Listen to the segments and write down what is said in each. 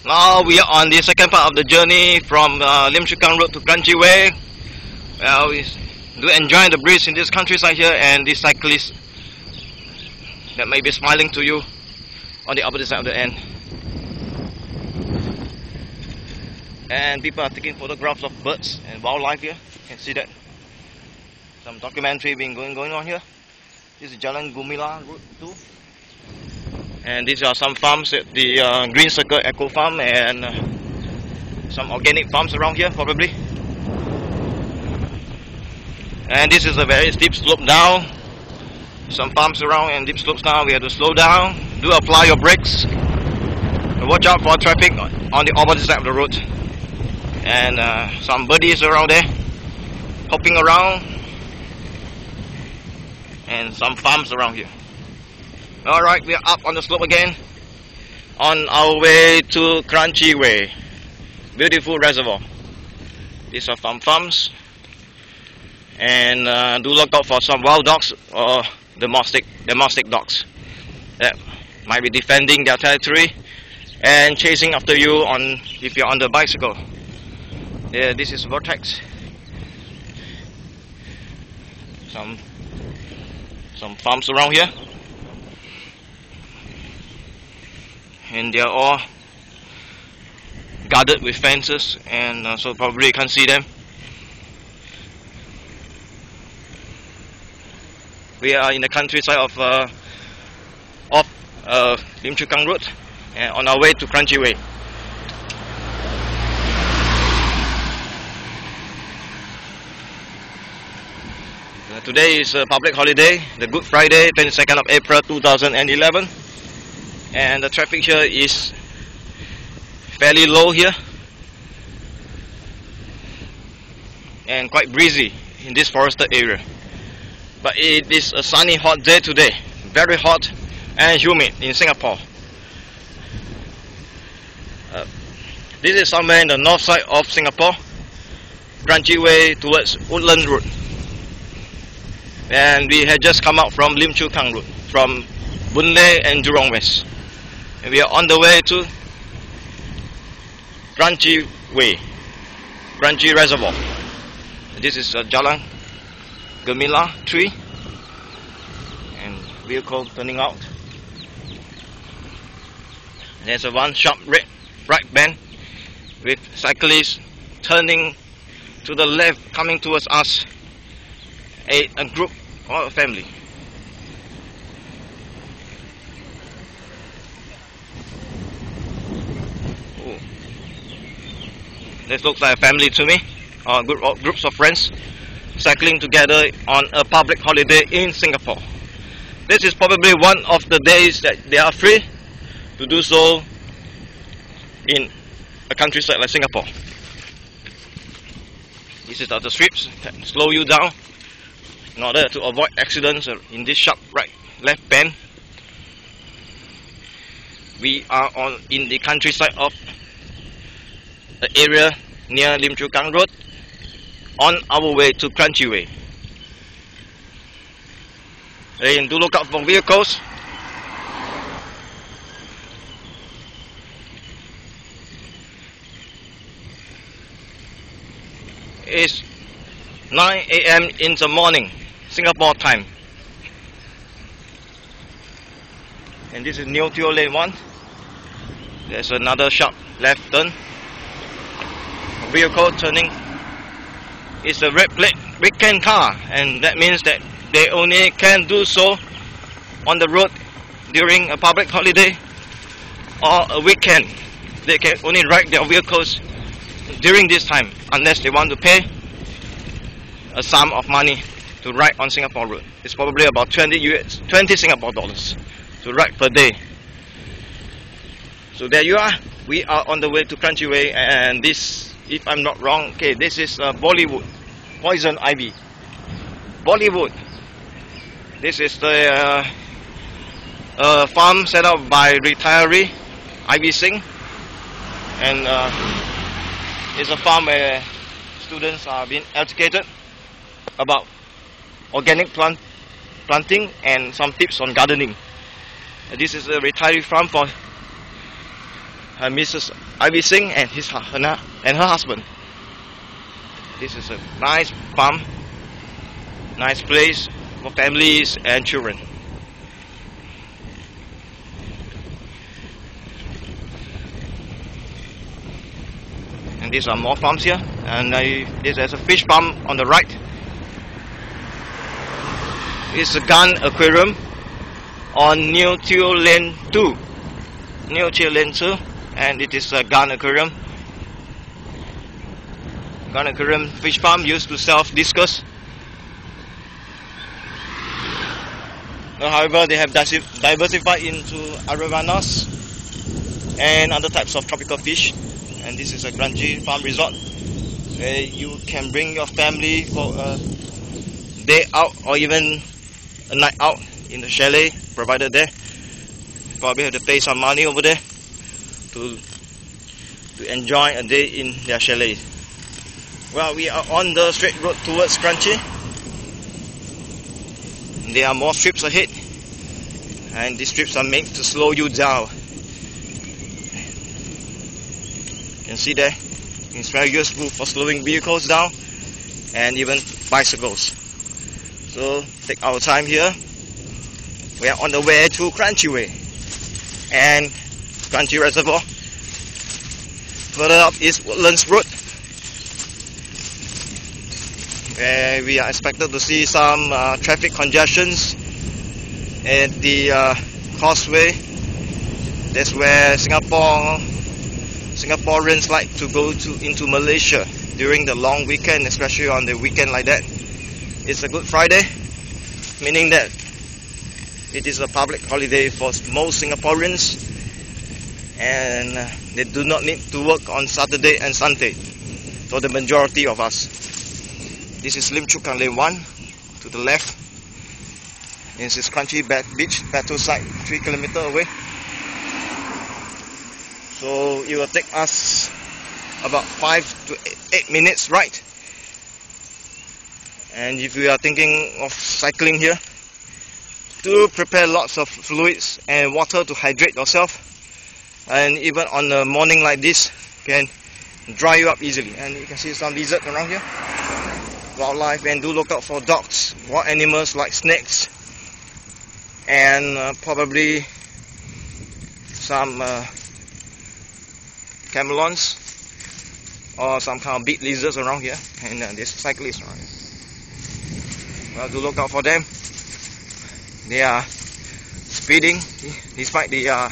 Now we are on the second part of the journey from Lim Chu Kang Road to Kranji Way. Well, we do enjoy the breeze in this countryside here, and these cyclists that may be smiling to you on the opposite side of the end. And people are taking photographs of birds and wildlife here. You can see that. Some documentary going on here. This is Jalan Gumila Route 2. And these are some farms at the Green Circle Eco Farm, and some organic farms around here probably. And this is a very steep slope down. Some farms around and deep slopes down. We have to slow down. Do apply your brakes. Watch out for traffic on the opposite side of the road. And some birdies around there hopping around, and some farms around here. Alright, we are up on the slope again on our way to Kranji Way. Beautiful reservoir. These are some farms, and do look out for some wild dogs or domestic dogs that might be defending their territory and chasing after you if you're on the bicycle. Yeah, this is Vortex. Some farms around here, and they are all guarded with fences, and so probably you can't see them. We are in the countryside of Lim Chu Kang Road, and on our way to Kranji Way. Today is a public holiday, the Good Friday, 22nd of April 2011, and the traffic here is fairly low here and quite breezy in this forested area. But it is a sunny, hot day today, very hot and humid in Singapore. This is somewhere in the north side of Singapore, Kranji Way towards Woodland Road. And we had just come out from Lim Chu Kang Road, from Boon Lay and Jurong West. And we are on the way to Kranji Way, Kranji Reservoir. This is Jalan Gemila 3, and vehicle turning out. There's a one sharp right bend with cyclists turning to the left, coming towards us. A group or a family. Ooh. This looks like a family to me, or groups of friends cycling together on a public holiday in Singapore. This is probably one of the days that they are free to do so in a countryside like Singapore. This is the strips that slow you down in order to avoid accidents in this sharp left bend. We are in the countryside of the area near Lim Chu Kang Road, on our way to Kranji Way. And do look out for vehicles. It's 9 AM in the morning, Singapore time. And this is Neo Teo Lane 1. There's another sharp left turn. A vehicle turning. It's a red plate weekend car, and that means that they only can do so on the road during a public holiday or a weekend. They can only ride their vehicles during this time unless they want to pay a sum of money to ride on Singapore road. It's probably about 20 Singapore dollars to ride per day. So there you are. We are on the way to Kranji Way, and this, if I'm not wrong, okay, this is Bollywood, Poison Ivy. Bollywood. This is the farm set up by retiree Ivy Singh, and it's a farm where students are being educated about organic planting and some tips on gardening. This is a retiree farm for her Mrs. Ivy Singh and her husband. This is a nice farm, nice place for families and children. And these are more farms here, and there's a fish farm on the right. It's a gun aquarium on New Teo Lane 2. New Teo Lane 2, and it is a gun aquarium. Gun aquarium fish farm used to sell discus. However, they have diversified into arowanas and other types of tropical fish. And this is a Kranji farm resort where you can bring your family for a day out or even a night out in the chalet provided there. Probably have to pay some money over there to enjoy a day in their chalet. Well, we are on the straight road towards Kranji. There are more strips ahead, and these strips are made to slow you down. You can see there, it's very useful for slowing vehicles down and even bicycles. So take our time here. We are on the way to Kranji Way and Kranji Reservoir. Further up is Woodlands Road, where we are expected to see some traffic congestions at the causeway. That's where Singaporeans like to go into Malaysia during the long weekend, especially on the weekend like that. It's a Good Friday, meaning that it is a public holiday for most Singaporeans, and they do not need to work on Saturday and Sunday for the majority of us. This is Lim Chu Kang Lane 1 to the left. This is Kranji Beach, battle site, 3 km away. So it will take us about 5 to 8 minutes ride. And if you are thinking of cycling here, do prepare lots of fluids and water to hydrate yourself. And even on a morning like this, can dry you up easily. And you can see some lizards around here, wildlife, and do look out for dogs, wild animals like snakes, and probably some camelons or some kind of big lizards around here. And there's cyclists around here. Well, do look out for them. They are speeding despite the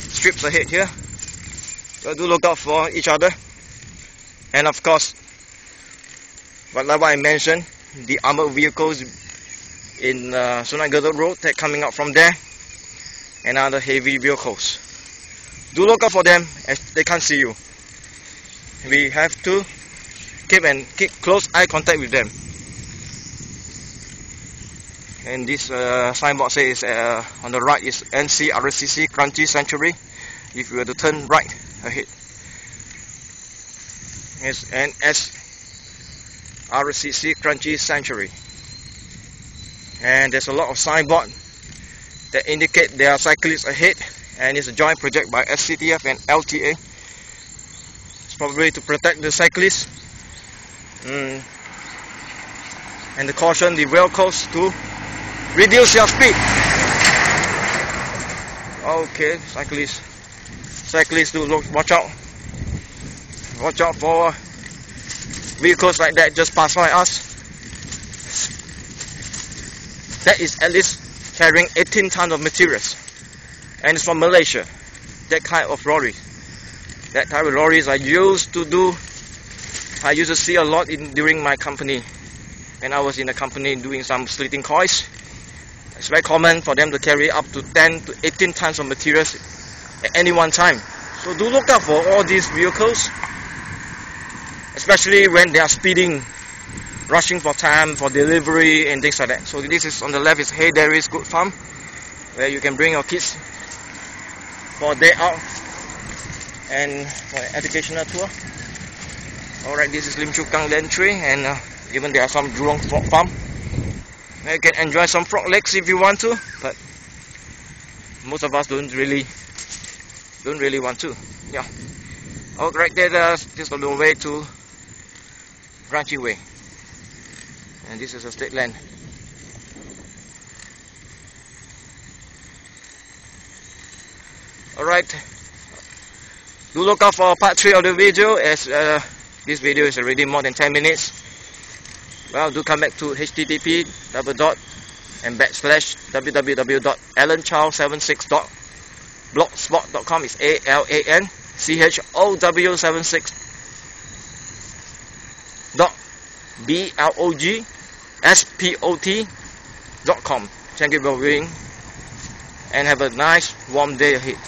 strips ahead here. So do look out for each other. And of course, like what I mentioned, the armored vehicles in Sungai Gedok Road, they're coming out from there, and other heavy vehicles. Do look out for them as they can't see you. We have to keep close eye contact with them. And this signboard says on the right is NCRCC Kranji Sanctuary. If you were to turn right ahead, it's NSRCC Kranji Sanctuary. And there's a lot of signboard that indicate there are cyclists ahead, and it's a joint project by SCTF and LTA. It's probably to protect the cyclists and to caution the vehicles to reduce your speed. Okay, cyclists do watch out for vehicles like that just pass by us. That is at least carrying 18 tons of materials, and it's from Malaysia. That type of lorries I used to see a lot during my company. When I was in the company doing some slitting coils, it's very common for them to carry up to 10 to 18 tons of materials at any one time. So do look out for all these vehicles, especially when they are speeding, rushing for time, for delivery and things like that. So this is on the left is Hey Dairies Good Farm, where you can bring your kids for a day out and for an educational tour. Alright, this is Lim Chu Kang Lane 3, and even there are some Jurong frog farm. You can enjoy some frog legs if you want to, but most of us don't really don't really want to. Yeah. Oh, right there, this is on the way to Kranji way, and this is a state land. Alright, do look out for part 3 of the video, as this video is already more than 10 minutes. Well, do come back to http://www.alanchow76.blogspot.com. It's ALANCHOW76.blogspot.com. Thank you for viewing, and have a nice warm day ahead.